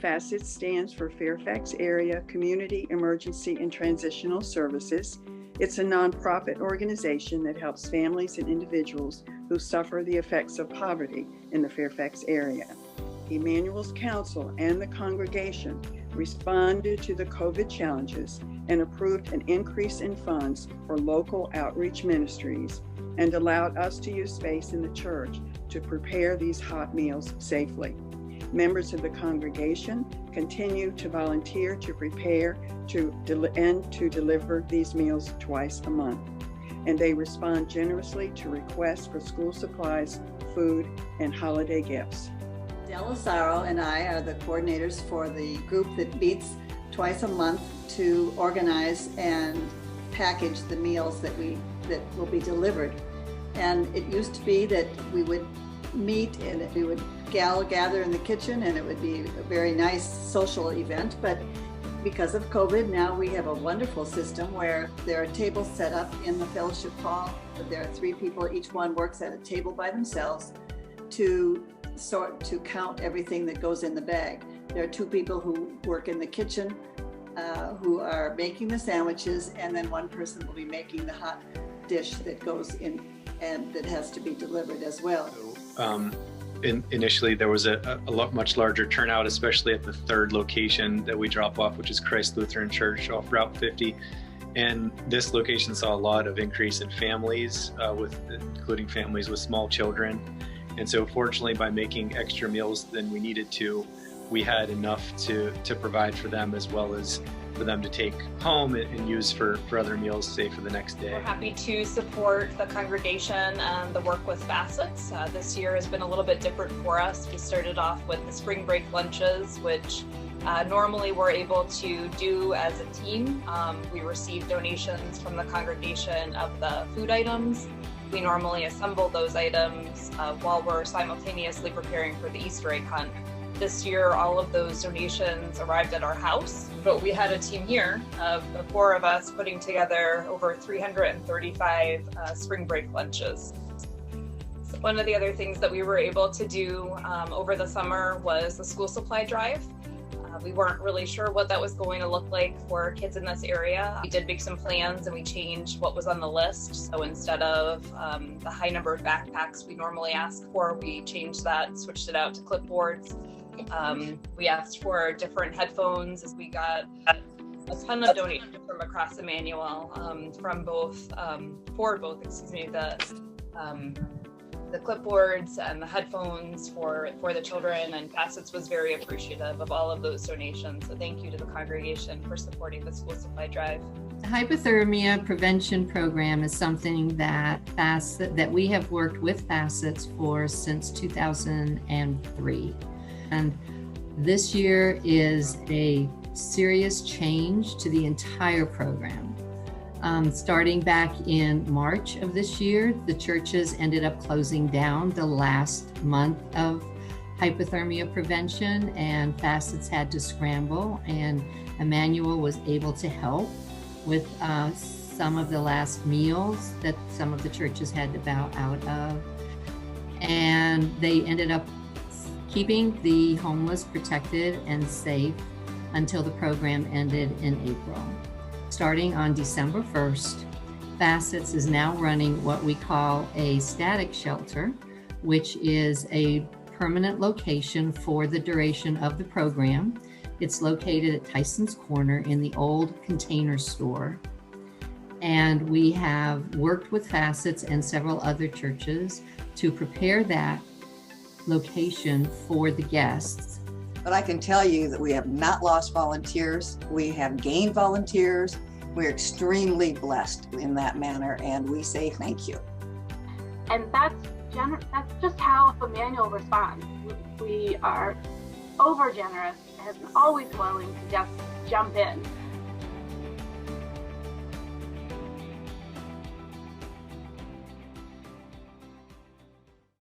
FACETS stands for Fairfax Area Community Emergency and Transitional Services. It's a nonprofit organization that helps families and individuals who suffer the effects of poverty in the Fairfax area. Emmanuel's Council and the congregation responded to the COVID challenges and approved an increase in funds for local outreach ministries and allowed us to use space in the church to prepare these hot meals safely. Members of the congregation continue to volunteer to prepare and to deliver these meals twice a month. And they respond generously to requests for school supplies, food, and holiday gifts. Del Lazaro and I are the coordinators for the group that meets twice a month to organize and package the meals that will be delivered. And it used to be that we would meet and we would gather in the kitchen, and it would be a very nice social event. But because of COVID, now we have a wonderful system where there are tables set up in the fellowship hall. There are 3 people, each one works at a table by themselves to count everything that goes in the bag. There are 2 people who work in the kitchen who are making the sandwiches, and then 1 person will be making the hot dish that goes in and that has to be delivered as well. Initially, there was a much larger turnout, especially at the 3rd location that we drop off, which is Christ Lutheran Church off Route 50. And this location saw a lot of increase in families, including families with small children. And so fortunately, by making extra meals than we needed to, we had enough to provide for them, as well as for them to take home and use for other meals, say for the next day. We're happy to support the congregation and the work with FACETS. This year has been a little bit different for us. We started off with the spring break lunches, which normally we're able to do as a team. We receive donations from the congregation of the food items. We normally assemble those items while we're simultaneously preparing for the Easter egg hunt. This year, all of those donations arrived at our house, but we had a team here of the 4 of us putting together over 335 spring break lunches. So one of the other things that we were able to do over the summer was the school supply drive. We weren't really sure what that was going to look like for kids in this area. We did make some plans and we changed what was on the list. So instead of the high numbered backpacks we normally ask for, we changed that, switched it out to clipboards. We asked for different headphones as we got a ton of donations from across Emmanuel, for both the clipboards and the headphones for the children, and FACETS was very appreciative of all of those donations. So thank you to the congregation for supporting the school supply drive. The hypothermia prevention program is something that we have worked with FACETS for since 2003. And this year is a serious change to the entire program. Starting back in March of this year, the churches ended up closing down the last month of hypothermia prevention, and FACETS had to scramble, and Emmanuel was able to help with some of the last meals that some of the churches had to bow out of. And they ended up keeping the homeless protected and safe until the program ended in April. Starting on December 1st, FACETS is now running what we call a static shelter, which is a permanent location for the duration of the program. It's located at Tyson's Corner in the old Container Store. And we have worked with FACETS and several other churches to prepare that location for the guests. But I can tell you that we have not lost volunteers. We have gained volunteers. We're extremely blessed in that manner, and we say thank you. And that's just how Emmanuel responds. We are over generous and always willing to just jump in.